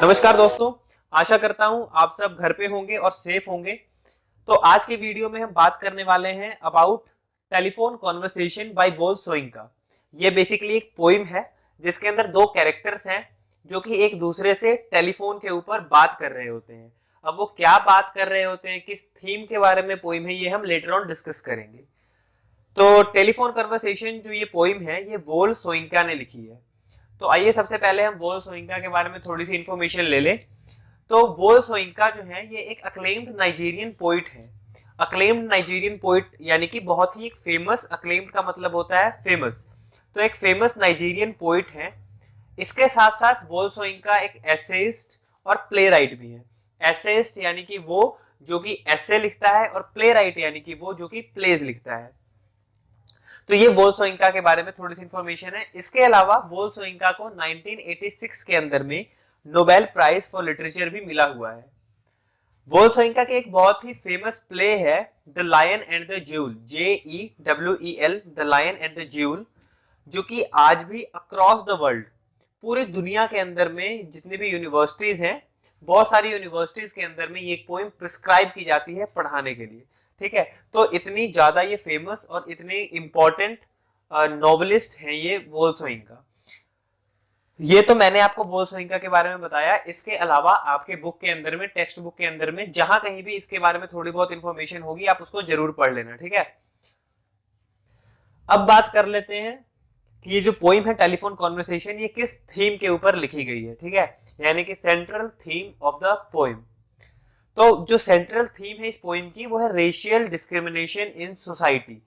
नमस्कार दोस्तों, आशा करता हूं आप सब घर पे होंगे और सेफ होंगे। तो आज के वीडियो में हम बात करने वाले हैं अबाउट टेलीफोन कॉन्वर्सेशन बाय वोल्सोइंका। ये बेसिकली एक पोइम है जिसके अंदर दो कैरेक्टर्स हैं जो कि एक दूसरे से टेलीफोन के ऊपर बात कर रहे होते हैं। अब वो क्या बात कर रहे होते हैं, किस थीम के बारे में पोइम है, ये हम लेटर ऑन डिस्कस करेंगे। तो टेलीफोन कन्वर्सेशन जो ये पोइम है ये वोल सोइंका ने लिखी है। तो आइए सबसे पहले हम वोल सोइंका के बारे में थोड़ी सी इंफॉर्मेशन ले लें। तो वोल सोइंका जो है ये एक अक्लेम्ड नाइजीरियन पोइट है। अक्लेम्ड नाइजीरियन पोइट यानी कि बहुत ही एक फेमस, अक्लेम्ड का मतलब होता है फेमस, तो एक फेमस नाइजीरियन पोइट है। इसके साथ साथ वोल सोइंका एक एसेइस्ट और प्ले राइट भी है। एसेइस्ट यानी कि वो जो कि एसे लिखता है और प्ले राइट यानी कि वो जो कि प्लेज लिखता है। तो ये वोल सोइंका के बारे में थोड़ी सी इंफॉर्मेशन है। इसके अलावा वोल सोइंका को 1986 के अंदर में नोबेल प्राइज फॉर लिटरेचर भी मिला हुआ है। वोल सोइंका के एक बहुत ही फेमस प्ले है the lion and the jewel, JEWEL, the lion and the jewel, जो कि आज भी अक्रॉस द वर्ल्ड, पूरी दुनिया के अंदर में जितनी भी यूनिवर्सिटीज हैं, बहुत सारी यूनिवर्सिटीज के अंदर में ये पोएम प्रिस्क्राइब की जाती है पढ़ाने के लिए। ठीक है, तो इतनी ज्यादा ये फेमस और इतने इंपॉर्टेंट नॉवेलिस्ट हैं ये वोल सोइंका। ये तो मैंने आपको वोल सोइंका के बारे में बताया। इसके अलावा आपके बुक के अंदर में, टेक्स्ट बुक के अंदर में जहां कहीं भी इसके बारे में थोड़ी बहुत इंफॉर्मेशन होगी आप उसको जरूर पढ़ लेना। ठीक है, अब बात कर लेते हैं कि ये जो पोइम है टेलीफोन कॉन्वर्सेशन ये किस थीम के ऊपर लिखी गई है। ठीक है, यानी कि central theme of the poem. तो जो सेंट्रल थीम है इस पोइम की वो है racial discrimination in society.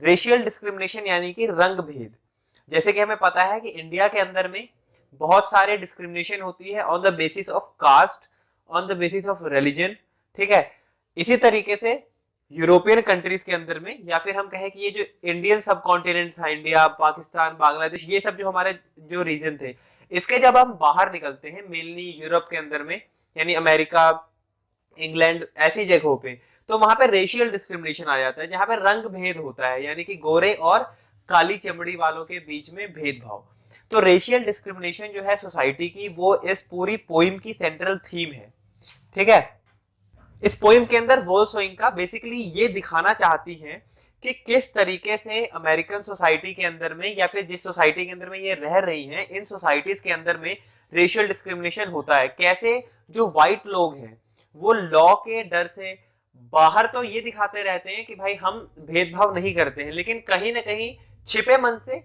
Racial discrimination यानी कि रंग भेद। जैसे कि हमें पता है कि इंडिया के अंदर में बहुत सारे डिस्क्रिमिनेशन होती है on the basis of caste, on the basis of religion. ठीक है, इसी तरीके से यूरोपियन कंट्रीज के अंदर में, या फिर हम कहें कि ये जो इंडियन सब कॉन्टिनेंट था, इंडिया, पाकिस्तान, बांग्लादेश, ये सब जो हमारे जो रीजन थे, इसके जब हम बाहर निकलते हैं मेनली यूरोप के अंदर में, यानी अमेरिका, इंग्लैंड, ऐसी जगहों पे, तो वहां पे रेशियल डिस्क्रिमिनेशन आ जाता है जहां पे रंग भेद होता है, यानी कि गोरे और काली चमड़ी वालों के बीच में भेदभाव। तो रेशियल डिस्क्रिमिनेशन जो है सोसाइटी की वो इस पूरी पोइम की सेंट्रल थीम है। ठीक है, इस पोइम के अंदर वोल सोइंका बेसिकली ये दिखाना चाहती है कि किस तरीके से अमेरिकन सोसाइटी के अंदर में, या फिर जिस सोसाइटी के अंदर में ये रह रही हैं, इन सोसाइटीज के अंदर में रेशियल डिस्क्रिमिनेशन होता है। कैसे जो व्हाइट लोग हैं वो लॉ के डर से बाहर तो ये दिखाते रहते हैं कि भाई हम भेदभाव नहीं करते हैं, लेकिन कहीं ना कहीं छिपे मन से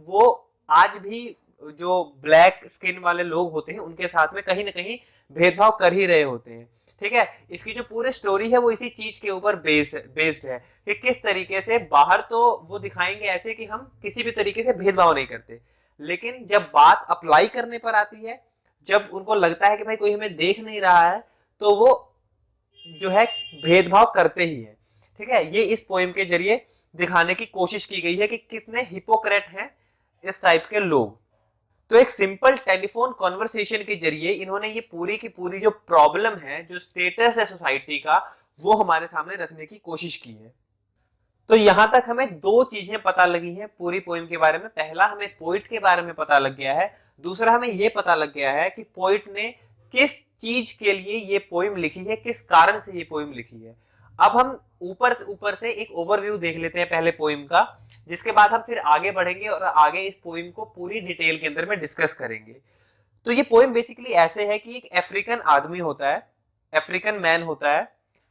वो आज भी जो ब्लैक स्किन वाले लोग होते हैं उनके साथ में कहीं ना कहीं भेदभाव कर ही रहे होते हैं। ठीक है, इसकी जो पूरी स्टोरी है वो इसी चीज के ऊपर बेस्ड है कि किस तरीके से बाहर तो वो दिखाएंगे ऐसे कि हम किसी भी तरीके से भेदभाव नहीं करते, लेकिन जब बात अप्लाई करने पर आती है, जब उनको लगता है कि भाई कोई हमें देख नहीं रहा है, तो वो जो है भेदभाव करते ही है। ठीक है, ये इस पोएम के जरिए दिखाने की कोशिश की गई है कि कितने हिपोक्रेट हैं इस टाइप के लोग। तो एक सिंपल टेलीफोन कॉन्वर्सेशन के जरिए इन्होंने ये पूरी की पूरी जो प्रॉब्लम है, जो स्टेटस है सोसाइटी का, वो हमारे सामने रखने की कोशिश की है। तो यहां तक हमें दो चीजें पता लगी हैं पूरी पोइम के बारे में। पहला, हमें पोइट के बारे में पता लग गया है। दूसरा, हमें यह पता लग गया है कि पोइट ने किस चीज के लिए ये पोइम लिखी है, किस कारण से ये पोइम लिखी है। अब हम ऊपर ऊपर से एक ओवरव्यू देख लेते हैं पहले पोइम का, जिसके बाद हम फिर आगे बढ़ेंगे और आगे इस पोइम को पूरी डिटेल के अंदर में डिस्कस करेंगे। तो ये पोइम बेसिकली ऐसे है कि एक अफ्रीकन आदमी होता है, अफ्रीकन मैन होता है।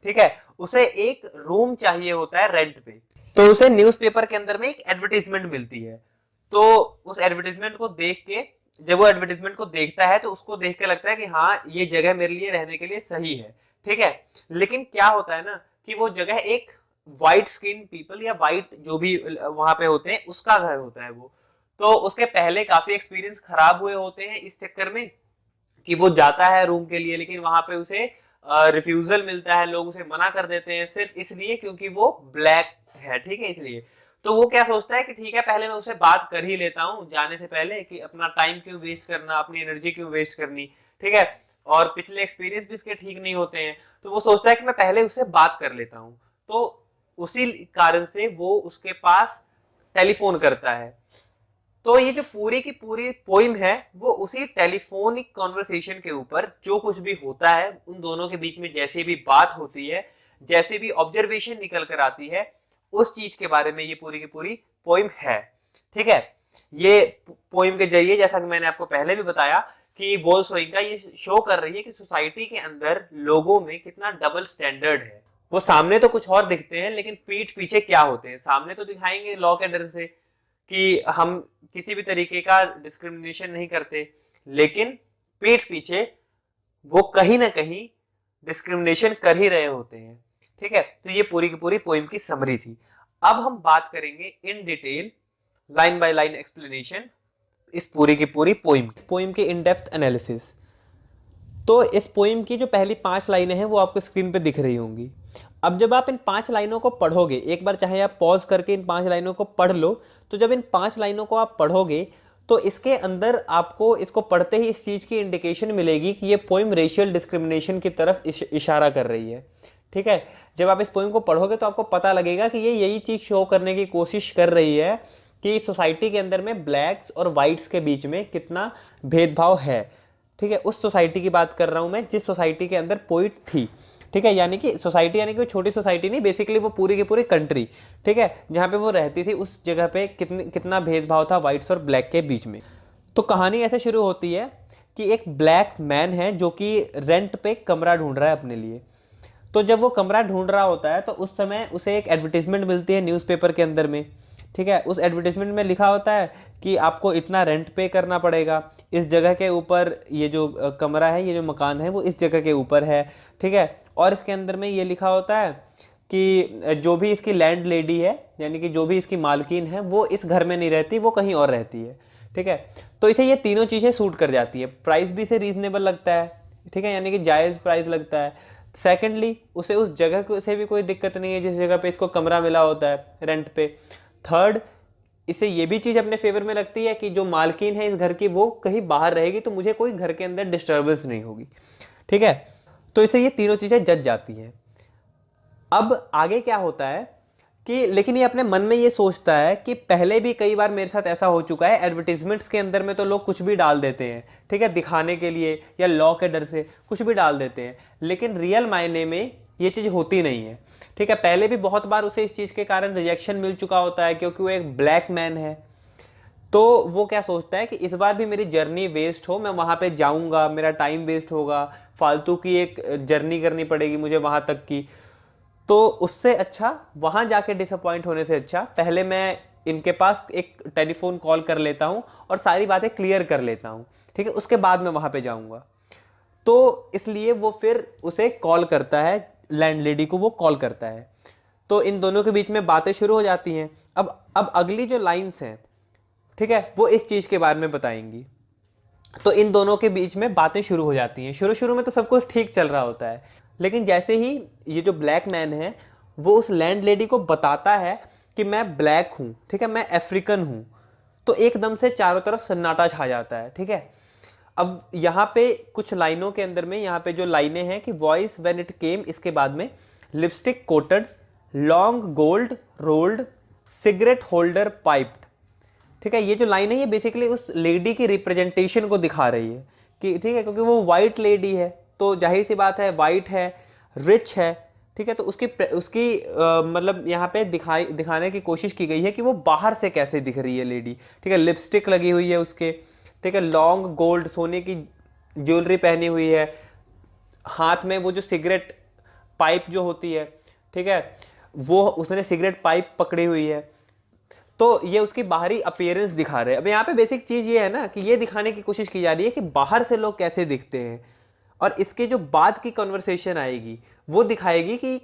ठीक है, उसे एक रूम चाहिए होता है रेंट पे। तो उसे न्यूज़पेपर के अंदर में एक एडवर्टीजमेंट मिलती है। तो उस एडवर्टीजमेंट को देख के, जब वो एडवर्टीजमेंट को देखता है तो उसको देख के लगता है कि हाँ ये जगह मेरे लिए रहने के लिए सही है। ठीक है, लेकिन क्या होता है ना कि वो जगह एक व्हाइट स्किन पीपल या व्हाइट जो भी वहां पे होते हैं उसका घर होता है वो। तो उसके पहले काफी एक्सपीरियंस खराब हुए होते हैं इस चक्कर में कि वो जाता है रूम के लिए, लेकिन वहां पे उसे रिफ्यूजल मिलता है, लोग उसे मना कर देते हैं सिर्फ इसलिए क्योंकि वो ब्लैक है। ठीक है, इसलिए तो वो क्या सोचता है कि ठीक है पहले मैं उसे बात कर ही लेता हूँ जाने से पहले, कि अपना टाइम क्यों वेस्ट करना, अपनी एनर्जी क्यों वेस्ट करनी। ठीक है, और पिछले एक्सपीरियंस भी इसके ठीक नहीं होते हैं, तो वो सोचता है कि मैं पहले उससे बात कर लेता हूँ। तो उसी कारण से वो उसके पास टेलीफोन करता है। तो ये जो पूरी की पूरी पोइम है वो उसी टेलीफोनिक कॉन्वर्सेशन के ऊपर जो कुछ भी होता है, उन दोनों के बीच में जैसे भी बात होती है, जैसे भी ऑब्जर्वेशन निकल कर आती है, उस चीज के बारे में ये पूरी की पूरी पोइम है। ठीक है, ये पोइम के जरिए, जैसा कि मैंने आपको पहले भी बताया, कि वोल्सवाइगा ये शो कर रही है कि सोसाइटी के अंदर लोगों में कितना डबल स्टैंडर्ड है। वो सामने तो कुछ और दिखते हैं, लेकिन पीठ पीछे क्या होते हैं। सामने तो दिखाएंगे लॉ के डर से कि हम किसी भी तरीके का डिस्क्रिमिनेशन नहीं करते, लेकिन पीठ पीछे वो कहीं ना कहीं डिस्क्रिमिनेशन कर ही रहे होते हैं। ठीक है, तो ये पूरी की पूरी पोइम की समरी थी। अब हम बात करेंगे in detail, line by line explanation इस पूरी की पूरी पोइम के इन डेप्थ एनालिसिस। तो इस पोइम की जो पहली 5 लाइनें हैं वो आपको स्क्रीन पे दिख रही होंगी। अब जब आप इन 5 लाइनों को पढ़ोगे, एक बार चाहे आप पॉज करके इन 5 लाइनों को पढ़ लो, तो जब इन 5 लाइनों को आप पढ़ोगे तो इसके अंदर आपको इसको पढ़ते ही इस चीज़ की इंडिकेशन मिलेगी कि ये पोइम रेशियल डिस्क्रिमिनेशन की तरफ इशारा कर रही है। ठीक है, जब आप इस पोइम को पढ़ोगे तो आपको पता लगेगा कि ये यही चीज़ शो करने की कोशिश कर रही है कि सोसाइटी के अंदर में ब्लैक्स और वाइट्स के बीच में कितना भेदभाव है। ठीक है, उस सोसाइटी की बात कर रहा हूं मैं जिस सोसाइटी के अंदर पोइट थी। ठीक है, यानी कि सोसाइटी यानी कि छोटी सोसाइटी नहीं, बेसिकली वो पूरी की पूरी कंट्री, ठीक है, जहां पे वो रहती थी, उस जगह पे कितना भेदभाव था वाइट्स और ब्लैक के बीच में। तो कहानी ऐसे शुरू होती है कि एक ब्लैक मैन है जो कि रेंट पे कमरा ढूंढ रहा है अपने लिए। तो जब वो कमरा ढूंढ रहा होता है तो उस समय उसे एक एडवर्टीजमेंट मिलती है न्यूज़पेपर के अंदर में। ठीक है, उस एडवर्टीजमेंट में लिखा होता है कि आपको इतना रेंट पे करना पड़ेगा, इस जगह के ऊपर ये जो कमरा है, ये जो मकान है वो इस जगह के ऊपर है। ठीक है, और इसके अंदर में ये लिखा होता है कि जो भी इसकी लैंड लेडी है, यानी कि जो भी इसकी मालकिन है, वो इस घर में नहीं रहती, वो कहीं और रहती है। ठीक है, तो इसे ये तीनों चीज़ें सूट कर जाती है। प्राइस भी इसे रीजनेबल लगता है, ठीक है, यानी कि जायज़ प्राइस लगता है। सेकेंडली, उसे उस जगह से भी कोई दिक्कत नहीं है जिस जगह पे इसको कमरा मिला होता है रेंट पे। थर्ड, इसे ये भी चीज़ अपने फेवर में लगती है कि जो मालकिन है इस घर की वो कहीं बाहर रहेगी तो मुझे कोई घर के अंदर डिस्टर्बेंस नहीं होगी। ठीक है, तो इसे ये तीनों चीज़ें जच जाती हैं। अब आगे क्या होता है कि लेकिन ये अपने मन में ये सोचता है कि पहले भी कई बार मेरे साथ ऐसा हो चुका है, एडवर्टीजमेंट्स के अंदर में तो लोग कुछ भी डाल देते हैं, ठीक है, दिखाने के लिए या लॉ के डर से कुछ भी डाल देते हैं, लेकिन रियल मायने में ये चीज़ होती नहीं है। ठीक है, पहले भी बहुत बार उसे इस चीज़ के कारण रिजेक्शन मिल चुका होता है क्योंकि वो एक ब्लैक मैन है। तो वो क्या सोचता है कि इस बार भी मेरी जर्नी वेस्ट हो, मैं वहाँ पे जाऊँगा, मेरा टाइम वेस्ट होगा, फालतू की एक जर्नी करनी पड़ेगी मुझे वहाँ तक की, तो उससे अच्छा वहाँ जाके डिसअपॉइंट होने से अच्छा पहले मैं इनके पास एक टेलीफोन कॉल कर लेता हूँ और सारी बातें क्लियर कर लेता हूँ। ठीक है, उसके बाद मैं वहाँ पे जाऊँगा। तो इसलिए वो फिर उसे कॉल करता है, लैंडलेडी को वो कॉल करता है। तो इन दोनों के बीच में बातें शुरू हो जाती हैं। अब अगली जो लाइंस हैं, ठीक है, वो इस चीज़ के बारे में बताएंगी। तो इन दोनों के बीच में बातें शुरू हो जाती हैं। शुरू शुरू में तो सब कुछ ठीक चल रहा होता है, लेकिन जैसे ही ये जो ब्लैक मैन है वो उस लैंडलेडी को बताता है कि मैं ब्लैक हूँ, ठीक है, मैं अफ्रीकन हूँ, तो एकदम से चारों तरफ सन्नाटा छा जाता है। ठीक है, अब यहाँ पे कुछ लाइनों के अंदर में, यहाँ पे जो लाइनें हैं कि वॉइस व्हेन इट केम, इसके बाद में lipstick coated, long gold rolled, cigarette holder piped. ठीक है, ये जो लाइन है ये बेसिकली उस लेडी की रिप्रेजेंटेशन को दिखा रही है कि ठीक है, क्योंकि वो वाइट लेडी है तो जाहिर सी बात है, वाइट है, रिच है। ठीक है, तो उसकी मतलब यहाँ पे दिखाने की कोशिश की गई है कि वो बाहर से कैसे दिख रही है लेडी। ठीक है, लिपस्टिक लगी हुई है उसके, ठीक है, लॉन्ग गोल्ड सोने की ज्वेलरी पहनी हुई है, हाथ में वो जो सिगरेट पाइप जो होती है, ठीक है, वो उसने सिगरेट पाइप पकड़ी हुई है। तो ये उसकी बाहरी अपीयरेंस दिखा रहे हैं। अब यहाँ पे बेसिक चीज़ ये है ना कि ये दिखाने की कोशिश की जा रही है कि बाहर से लोग कैसे दिखते हैं, और इसके जो बाद की कन्वर्सेशन आएगी वो दिखाएगी कि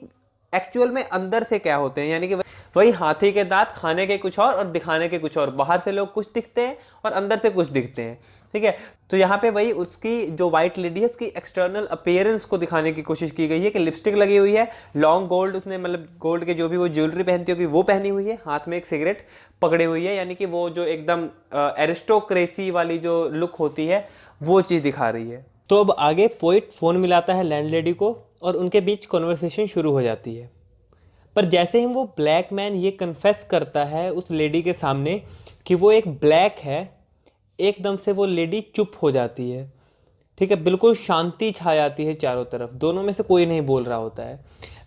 एक्चुअल में अंदर से क्या होते हैं। यानी कि वही हाथी के दांत, खाने के कुछ और दिखाने के कुछ और। बाहर से लोग कुछ दिखते हैं और अंदर से कुछ दिखते हैं। ठीक है, तो यहाँ पे वही उसकी जो वाइट लेडी है उसकी एक्सटर्नल अपीयरेंस को दिखाने की कोशिश की गई है कि लिपस्टिक लगी हुई है, लॉन्ग गोल्ड, उसने मतलब गोल्ड के जो भी वो ज्वेलरी पहनती होगी वो पहनी हुई है, हाथ में एक सिगरेट पकड़ी हुई है, यानी कि वो जो एकदम एरिस्टोक्रेसी वाली जो लुक होती है वो चीज़ दिखा रही है। तो अब आगे पोइट फ़ोन मिलाता है लैंडलेडी को और उनके बीच कन्वर्सेशन शुरू हो जाती है। पर जैसे ही वो ब्लैक मैन ये कन्फेस करता है उस लेडी के सामने कि कि वो एक ब्लैक है, एकदम से वो लेडी चुप हो जाती है, ठीक है, बिल्कुल शांति छा जाती है चारों तरफ, दोनों में से कोई नहीं बोल रहा होता है।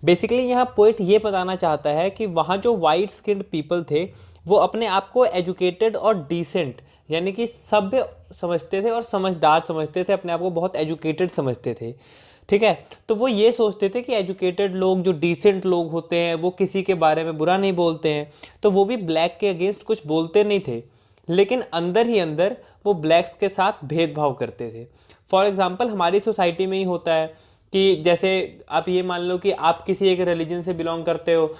बेसिकली यहाँ पोइट ये बताना चाहता है कि वहाँ जो वाइट स्किन्ड पीपल थे वो अपने आप को एजुकेटेड और डिसेंट यानी कि सभ्य समझते थे और समझदार समझते थे, अपने आप को बहुत एजुकेटेड समझते थे, ठीक है। तो वो ये सोचते थे कि एजुकेटेड लोग जो डिसेंट लोग होते हैं वो किसी के बारे में बुरा नहीं बोलते हैं, तो वो भी ब्लैक के अगेंस्ट कुछ बोलते नहीं थे, लेकिन अंदर ही अंदर वो ब्लैक्स के साथ भेदभाव करते थे। फॉर एग्जाम्पल हमारी सोसाइटी में ही होता है कि जैसे आप ये मान लो कि आप किसी एक रिलीजन से बिलोंग करते हो,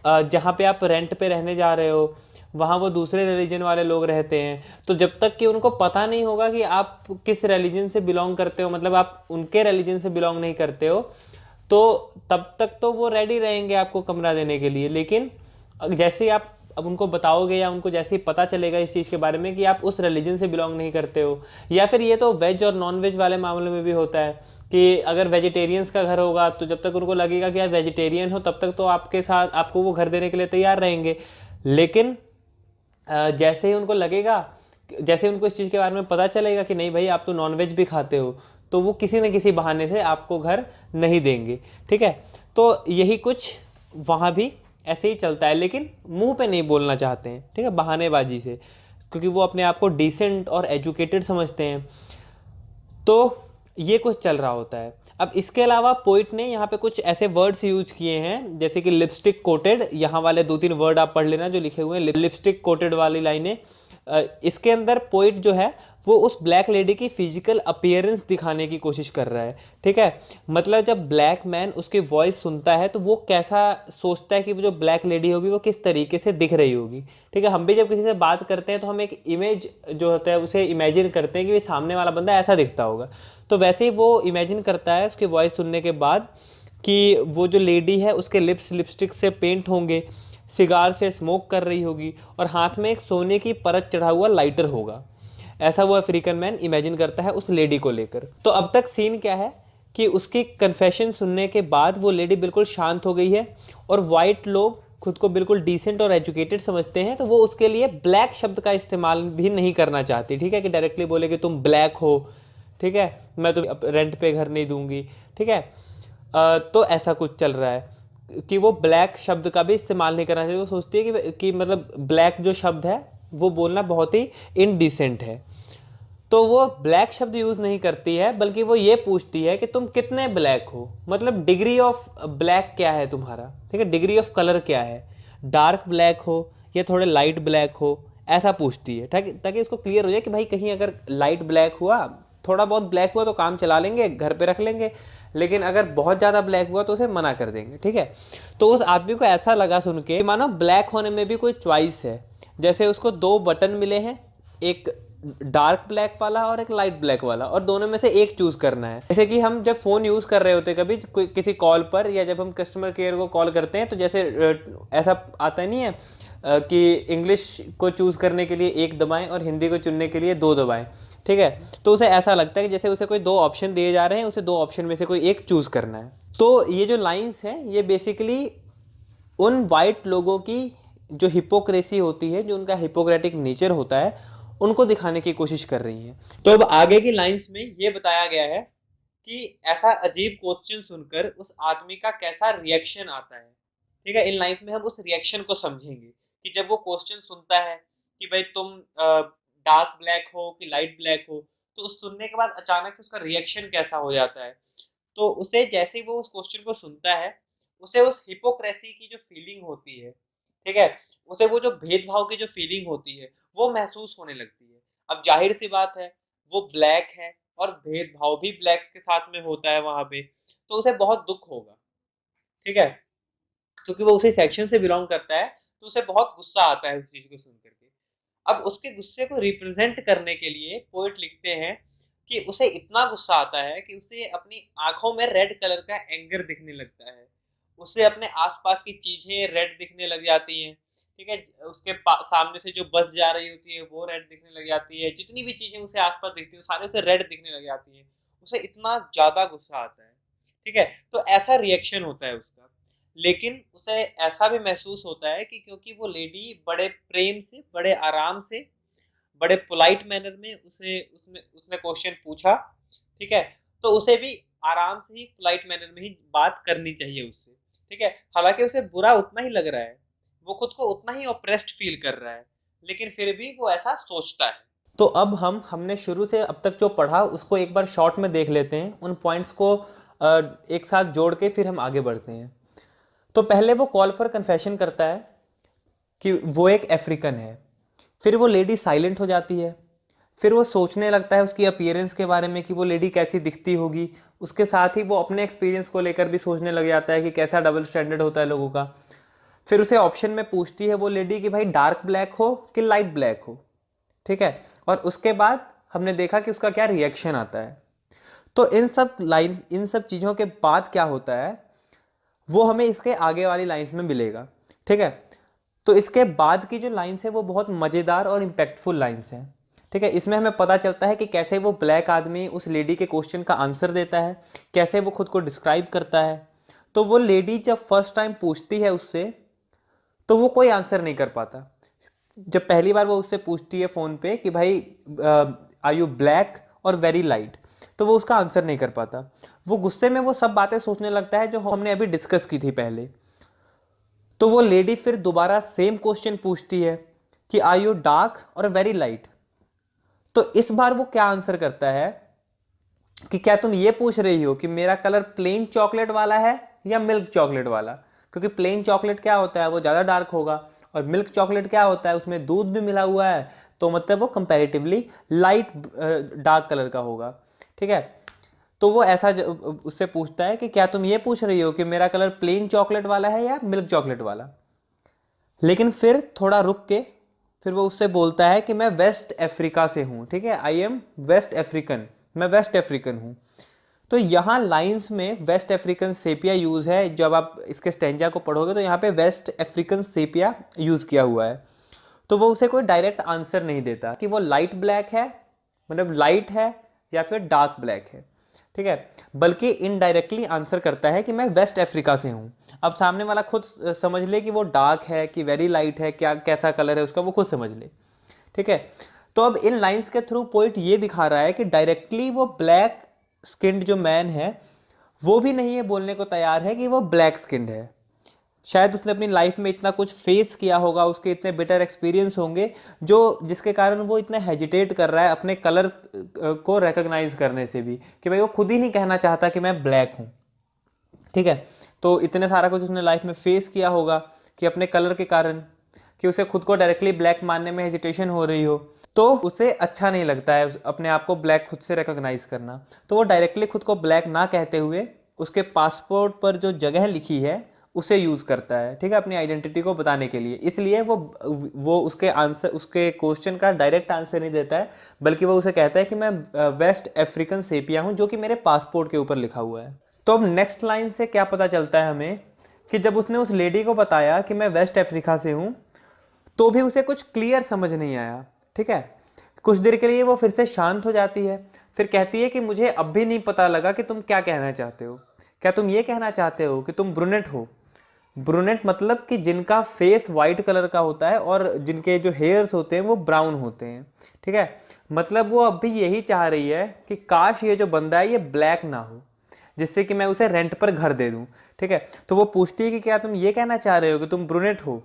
जहाँ पे आप रेंट पे रहने जा रहे हो वहाँ वो दूसरे रिलीजन वाले लोग रहते हैं, तो जब तक कि उनको पता नहीं होगा कि आप किस रिलीजन से बिलोंग करते हो, मतलब आप उनके रिलीजन से बिलोंग नहीं करते हो, तो तब तक तो वो रेडी रहेंगे आपको कमरा देने के लिए। लेकिन जैसे ही आप अब उनको बताओगे या उनको जैसे ही पता चलेगा इस चीज़ के बारे में कि आप उस रिलीजन से बिलोंग नहीं करते हो, या फिर ये तो वेज और नॉन वेज वाले मामले में भी होता है कि अगर वेजिटेरियंस का घर होगा तो जब तक उनको लगेगा कि आप वेजिटेरियन हो तब तक तो आपके साथ आपको वो घर देने के लिए तैयार रहेंगे। लेकिन जैसे ही उनको लगेगा, जैसे उनको इस चीज़ के बारे में पता चलेगा कि नहीं भाई आप तो नॉनवेज भी खाते हो, तो वो किसी न किसी बहाने से आपको घर नहीं देंगे, ठीक है। तो यही कुछ वहाँ भी ऐसे ही चलता है, लेकिन मुंह पे नहीं बोलना चाहते हैं, ठीक है, बहानेबाजी से, क्योंकि वो अपने आप को डिसेंट और एजुकेटेड समझते हैं। तो ये कुछ चल रहा होता है। अब इसके अलावा पोइट ने यहाँ पे कुछ ऐसे वर्ड्स यूज किए हैं जैसे कि लिपस्टिक कोटेड, यहाँ वाले 2-3 वर्ड आप पढ़ लेना जो लिखे हुए हैं लिपस्टिक कोटेड वाली लाइनें। इसके अंदर पोइट जो है वो उस ब्लैक लेडी की फिजिकल अपीयरेंस दिखाने की कोशिश कर रहा है, ठीक है। मतलब जब ब्लैक मैन उसकी वॉइस सुनता है तो वो कैसा सोचता है कि वो जो ब्लैक लेडी होगी वो किस तरीके से दिख रही होगी, ठीक है। हम भी जब किसी से बात करते हैं तो हम एक इमेज जो होता है उसे इमेजिन करते हैं कि सामने वाला बंदा ऐसा दिखता होगा, तो वैसे ही वो इमेजिन करता है उसकी वॉइस सुनने के बाद कि वो जो लेडी है उसके लिप्स लिपस्टिक से पेंट होंगे, सिगार से स्मोक कर रही होगी और हाथ में एक सोने की परत चढ़ा हुआ लाइटर होगा। ऐसा वो अफ्रीकन मैन इमेजिन करता है उस लेडी को लेकर। तो अब तक सीन क्या है कि उसकी कन्फेशन सुनने के बाद वो लेडी बिल्कुल शांत हो गई है और वाइट लोग खुद को बिल्कुल डिसेंट और एजुकेटेड समझते हैं, तो वो उसके लिए ब्लैक शब्द का इस्तेमाल भी नहीं करना चाहती, ठीक है, कि डायरेक्टली बोले कि तुम ब्लैक हो, ठीक है, मैं तो रेंट पे घर नहीं दूंगी, ठीक है। तो ऐसा कुछ चल रहा है कि वो ब्लैक शब्द का भी इस्तेमाल नहीं करना चाहिए। वो सोचती है कि मतलब ब्लैक जो शब्द है वो बोलना बहुत ही इनडिसेंट है, तो वो ब्लैक शब्द यूज़ नहीं करती है, बल्कि वो ये पूछती है कि तुम कितने ब्लैक हो, मतलब डिग्री ऑफ ब्लैक क्या है तुम्हारा, ठीक है, डिग्री ऑफ कलर क्या है, डार्क ब्लैक हो या थोड़े लाइट ब्लैक हो, ऐसा पूछती है, ताकि उसको क्लियर हो जाए कि भाई कहीं अगर लाइट ब्लैक हुआ, थोड़ा बहुत ब्लैक हुआ तो काम चला लेंगे, घर पे रख लेंगे, लेकिन अगर बहुत ज़्यादा ब्लैक हुआ तो उसे मना कर देंगे, ठीक है। तो उस आदमी को ऐसा लगा सुन के मानो ब्लैक होने में भी कोई चॉइस है। जैसे उसको 2 बटन मिले हैं, एक डार्क ब्लैक वाला और एक लाइट ब्लैक वाला, और दोनों में से एक चूज करना है। जैसे कि हम जब फोन यूज कर रहे होते कभी किसी कॉल पर, या जब हम कस्टमर केयर को कॉल करते हैं, तो जैसे ऐसा आता नहीं है कि इंग्लिश को चूज करने के लिए 1 दबाएं और हिंदी को चुनने के लिए 2 दबाएं, ठीक है। तो उसे ऐसा लगता है कि जैसे उसे कोई 2 ऑप्शन दिए जा रहे हैं, उसे 2 ऑप्शन में से कोई एक चूज करना है। तो ये जो लाइंस हैं ये बेसिकली उन वाइट लोगों की जो हिपोक्रेसी होती है, जो उनका हिपोक्रेटिक नेचर होता है, उनको दिखाने की कोशिश कर रही हैं। तो अब आगे की लाइंस में ये बताया गया है कि ऐसा अजीब क्वेश्चन सुनकर उस आदमी का कैसा रिएक्शन आता है, ठीक है। इन लाइंस में हम उस रिएक्शन को समझेंगे कि जब वो क्वेश्चन सुनता है कि भाई तुम डार्क ब्लैक हो कि लाइट ब्लैक हो, तो उस सुनने के बाद अचानक से उसका रिएक्शन कैसा हो जाता है। तो उसे जैसे ही वो उस क्वेश्चन को सुनता है, उसे उस हिपोक्रेसी की जो फीलिंग होती है, ठीक है, उसे वो जो भेदभाव की जो फीलिंग होती है वो महसूस होने लगती है। अब जाहिर सी बात है वो ब्लैक है और भेदभाव भी ब्लैक के साथ में होता है वहां पे, तो उसे बहुत दुख होगा, ठीक है, क्योंकि वो उसी सेक्शन से बिलोंग करता है, तो उसे बहुत गुस्सा आता है उस चीज को सुन करके। अब उसके गुस्से को रिप्रेजेंट करने के लिए पोएट लिखते हैं कि उसे इतना गुस्सा आता है कि उसे अपनी आंखों में रेड कलर का एंगर दिखने लगता है, उसे अपने आसपास की चीजें रेड दिखने लग जाती हैं, ठीक है, उसके सामने से जो बस जा रही होती है वो रेड दिखने लग जाती है, जितनी भी चीजें उसे आसपास दिखती है सारे उसे रेड दिखने लग जाती हैं, उसे इतना ज्यादा गुस्सा आता है, ठीक है। तो ऐसा रिएक्शन होता है उसका। लेकिन उसे ऐसा भी महसूस होता है कि क्योंकि वो लेडी बड़े प्रेम से, बड़े आराम से, बड़े पोलाइट मैनर में उसे उसने उसने क्वेश्चन पूछा, ठीक है, तो उसे भी आराम से ही पोलाइट मैनर में ही बात करनी चाहिए उससे, ठीक है। हालांकि उसे बुरा उतना ही लग रहा है, वो खुद को उतना ही ऑप्रेस्ड फील कर रहा है, लेकिन फिर भी वो ऐसा सोचता है। तो अब हमने शुरू से अब तक जो पढ़ा उसको एक बार शॉर्ट में देख लेते हैं, उन पॉइंट्स को एक साथ जोड़ के फिर हम आगे बढ़ते हैं। तो पहले वो कॉल पर कन्फेशन करता है कि वो एक अफ्रीकन है। फिर वो लेडी साइलेंट हो जाती है। फिर वो सोचने लगता है उसकी अपीयरेंस के बारे में कि वो लेडी कैसी दिखती होगी। उसके साथ ही वो अपने एक्सपीरियंस को लेकर भी सोचने लग जाता है कि कैसा डबल स्टैंडर्ड होता है लोगों का। फिर उसे ऑप्शन में पूछती है वो लेडी कि भाई डार्क ब्लैक हो कि लाइट ब्लैक हो, ठीक है। और उसके बाद हमने देखा कि उसका क्या रिएक्शन आता है। तो इन सब चीज़ों के बाद क्या होता है वो हमें इसके आगे वाली लाइंस में मिलेगा, ठीक है। तो इसके बाद की जो लाइंस है वो बहुत मज़ेदार और इम्पैक्टफुल लाइंस हैं, ठीक है। इसमें हमें पता चलता है कि कैसे वो ब्लैक आदमी उस लेडी के क्वेश्चन का आंसर देता है, कैसे वो खुद को डिस्क्राइब करता है। तो वो लेडी जब फर्स्ट टाइम पूछती है उससे तो वो कोई आंसर नहीं कर पाता। जब पहली बार वो उससे पूछती है फ़ोन पे कि भाई आर यू ब्लैक और वेरी लाइट, तो वो उसका आंसर नहीं कर पाता। वो गुस्से में वो सब बातें सोचने लगता है जो हमने अभी डिस्कस की थी पहले। तो वो लेडी फिर दोबारा सेम क्वेश्चन पूछती है कि आर यू डार्क और वेरी लाइट। तो इस बार वो क्या आंसर करता है कि क्या तुम ये पूछ रही हो कि मेरा कलर प्लेन चॉकलेट वाला है या मिल्क चॉकलेट वाला। क्योंकि प्लेन चॉकलेट क्या होता है वो ज़्यादा डार्क होगा, और मिल्क चॉकलेट क्या होता है उसमें दूध भी मिला हुआ है, तो मतलब वो कंपैरेटिवली लाइट डार्क कलर का होगा, ठीक है। तो वो ऐसा उससे पूछता है कि क्या तुम ये पूछ रही हो कि मेरा कलर प्लेन चॉकलेट वाला है या मिल्क चॉकलेट वाला। लेकिन फिर थोड़ा रुक के फिर वो उससे बोलता है कि मैं वेस्ट अफ्रीका से हूँ, ठीक है, आई एम वेस्ट अफ्रीकन, मैं वेस्ट अफ्रीकन हूँ। तो यहाँ लाइंस में वेस्ट अफ्रीकन सेपिया यूज़ है। जब आप इसके स्टेंजा को पढ़ोगे तो यहाँ पे वेस्ट अफ्रीकन सेपिया यूज़ किया हुआ है। तो वो उसे कोई डायरेक्ट आंसर नहीं देता कि वो लाइट ब्लैक है, मतलब लाइट है, या फिर डार्क ब्लैक है, ठीक है। बल्कि इनडायरेक्टली आंसर करता है कि मैं वेस्ट अफ्रीका से हूँ। अब सामने वाला खुद समझ ले कि वो डार्क है कि वेरी लाइट है, क्या कैसा कलर है उसका, वो खुद समझ ले, ठीक है। तो अब इन लाइंस के थ्रू पोइट ये दिखा रहा है कि डायरेक्टली वो ब्लैक स्किन्ड जो मैन है वो भी नहीं है बोलने को तैयार है कि वो ब्लैक स्किन्ड है। शायद उसने अपनी लाइफ में इतना कुछ फेस किया होगा, उसके इतने बेटर एक्सपीरियंस होंगे जो जिसके कारण वो इतना हेजिटेट कर रहा है अपने कलर को रिकॉग्नाइज करने से भी, कि भाई वो खुद ही नहीं कहना चाहता कि मैं ब्लैक हूँ, ठीक है। तो इतने सारा कुछ उसने लाइफ में फेस किया होगा कि अपने कलर के कारण, कि उसे खुद को डायरेक्टली ब्लैक मानने में हेजिटेशन हो रही हो, तो उसे अच्छा नहीं लगता है अपने आप को ब्लैक खुद से रिकॉग्नाइज करना। तो वो डायरेक्टली खुद को ब्लैक ना कहते हुए उसके पासपोर्ट पर जो जगह लिखी है उसे यूज़ करता है, ठीक है, अपनी आइडेंटिटी को बताने के लिए। इसलिए वो उसके क्वेश्चन का डायरेक्ट आंसर नहीं देता है, बल्कि वो उसे कहता है कि मैं वेस्ट अफ्रीकन सेपिया हूँ, जो कि मेरे पासपोर्ट के ऊपर लिखा हुआ है। तो अब नेक्स्ट लाइन से क्या पता चलता है हमें कि जब उसने उस लेडी को बताया कि मैं वेस्ट अफ्रीका से हूँ तो भी उसे कुछ क्लियर समझ नहीं आया, ठीक है। कुछ देर के लिए वो फिर से शांत हो जाती है, फिर कहती है कि मुझे अब भी नहीं पता लगा कि तुम क्या कहना चाहते हो। क्या तुम ये कहना चाहते हो कि तुम ब्रूनेट हो। ब्रूनेट मतलब कि जिनका फेस वाइट कलर का होता है और जिनके जो हेयर्स होते हैं वो ब्राउन होते हैं, ठीक है। मतलब वो अब भी यही चाह रही है कि काश ये जो बंदा है ये ब्लैक ना हो, जिससे कि मैं उसे रेंट पर घर दे दूं, ठीक है। तो वो पूछती है कि क्या तुम ये कहना चाह रहे हो कि तुम ब्रूनेट हो।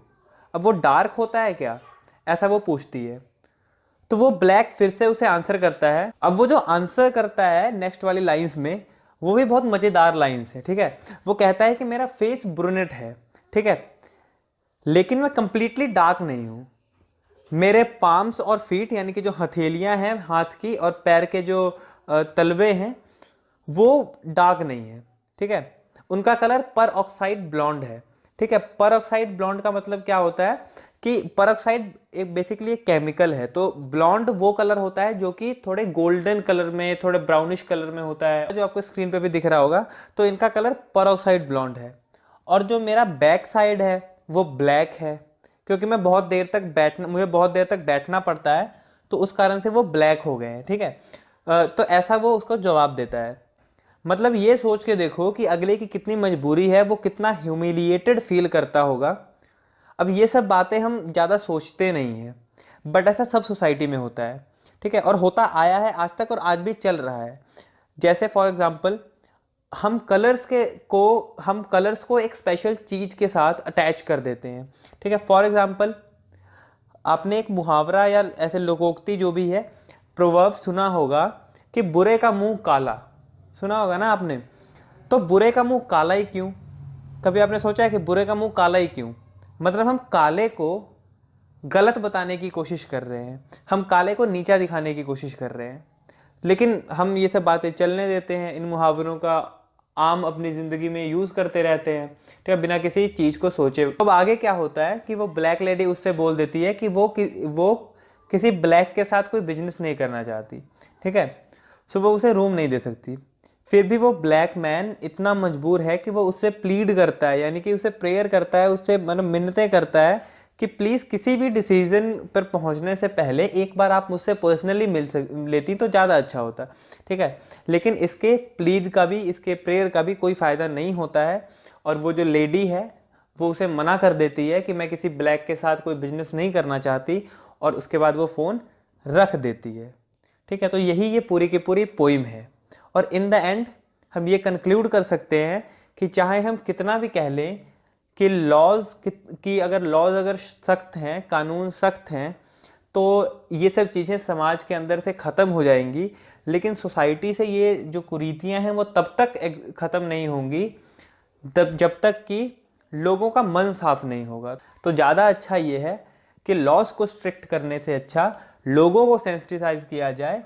अब वो डार्क होता है क्या, ऐसा वो पूछती है। तो वो ब्लैक फिर से उसे आंसर करता है। अब वो जो आंसर करता है नेक्स्ट वाली लाइंस में वो भी बहुत मजेदार लाइंस है, ठीक है। वो कहता है कि मेरा फेस ब्रूनेट है, ठीक है, लेकिन मैं कंप्लीटली डार्क नहीं हूं। मेरे पाम्स और फीट यानी कि जो हथेलियां हैं हाथ की और पैर के जो तलवे हैं वो डार्क नहीं है, ठीक है। उनका कलर पर ऑक्साइड ब्लॉन्ड है, ठीक है। पर ऑक्साइड ब्लॉन्ड का मतलब क्या होता है कि पर ऑक्साइड एक बेसिकली एक केमिकल है। तो ब्लॉन्ड वो कलर होता है जो कि थोड़े गोल्डन कलर में, थोड़े ब्राउनिश कलर में होता है, जो आपको स्क्रीन पे भी दिख रहा होगा। तो इनका कलर पर ऑक्साइड ब्लॉन्ड है। और जो मेरा बैक साइड है वो ब्लैक है, क्योंकि मुझे बहुत देर तक बैठना पड़ता है, तो उस कारण से वो ब्लैक हो गए हैं, ठीक है। तो ऐसा वो उसको जवाब देता है। मतलब ये सोच के देखो कि अगले की कितनी मजबूरी है, वो कितना ह्यूमिलिएटेड फील करता होगा। अब ये सब बातें हम ज़्यादा सोचते नहीं हैं, बट ऐसा सब सोसाइटी में होता है, ठीक है, और होता आया है आज तक और आज भी चल रहा है। जैसे फॉर एग्जांपल हम कलर्स को एक स्पेशल चीज़ के साथ अटैच कर देते हैं, ठीक है। फॉर एग्जांपल आपने एक मुहावरा या ऐसे लोकोक्ति जो भी है, प्रोवर्ब सुना होगा कि बुरे का मुंह काला, सुना होगा ना आपने। तो बुरे का मुंह काला ही क्यों? कभी आपने सोचा है कि बुरे का मुंह काला ही क्यों? मतलब हम काले को गलत बताने की कोशिश कर रहे हैं, हम काले को नीचा दिखाने की कोशिश कर रहे हैं, लेकिन हम ये सब बातें चलने देते हैं, इन मुहावरों का आम अपनी ज़िंदगी में यूज़ करते रहते हैं, ठीक है, बिना किसी चीज़ को सोचे। अब आगे क्या होता है कि वो ब्लैक लेडी उससे बोल देती है कि वो किसी ब्लैक के साथ कोई बिजनेस नहीं करना चाहती, ठीक है, सो वो उसे रूम नहीं दे सकती। फिर भी वो ब्लैक मैन इतना मजबूर है कि वो उससे प्लीड करता है, यानी कि उसे प्रेयर करता है, उससे मतलब मिन्नतें करता है कि प्लीज़ किसी भी डिसीजन पर पहुंचने से पहले एक बार आप मुझसे पर्सनली लेती तो ज़्यादा अच्छा होता, ठीक है। लेकिन इसके प्लीड का भी, इसके प्रेयर का भी कोई फ़ायदा नहीं होता है, और वो जो लेडी है वो उसे मना कर देती है कि मैं किसी ब्लैक के साथ कोई बिजनेस नहीं करना चाहती, और उसके बाद वो फ़ोन रख देती है, ठीक है। तो यही ये पूरी की पूरी पोइम है, और इन द एंड हम ये कंक्लूड कर सकते हैं कि चाहे हम कितना भी कह लें कि अगर लॉज अगर सख्त हैं, कानून सख्त हैं, तो ये सब चीज़ें समाज के अंदर से ख़त्म हो जाएंगी, लेकिन सोसाइटी से ये जो कुरीतियाँ हैं वो तब तक ख़त्म नहीं होंगी जब तक कि लोगों का मन साफ नहीं होगा। तो ज़्यादा अच्छा ये है कि लॉज को स्ट्रिक्ट करने से अच्छा लोगों को सेंसिटाइज किया जाए,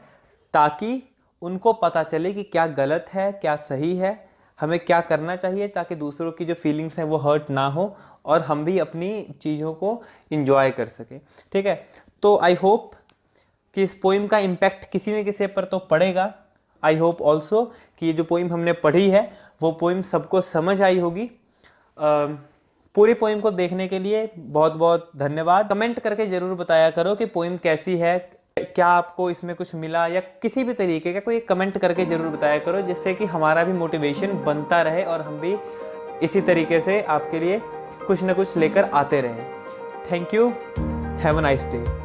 ताकि उनको पता चले कि क्या गलत है, क्या सही है, हमें क्या करना चाहिए, ताकि दूसरों की जो फीलिंग्स हैं वो हर्ट ना हो और हम भी अपनी चीज़ों को इंजॉय कर सकें, ठीक है। तो आई होप कि इस पोइम का इम्पैक्ट किसी न किसी पर तो पड़ेगा। आई होप ऑल्सो कि ये जो पोइम हमने पढ़ी है वो पोइम सबको समझ आई होगी। पूरी पोइम को देखने के लिए बहुत बहुत धन्यवाद। कमेंट करके ज़रूर बताया करो कि पोइम कैसी है, क्या आपको इसमें कुछ मिला, या किसी भी तरीके का कोई कमेंट करके ज़रूर बताया करो, जिससे कि हमारा भी मोटिवेशन बनता रहे और हम भी इसी तरीके से आपके लिए कुछ ना कुछ लेकर आते रहें। Thank you, have a nice day.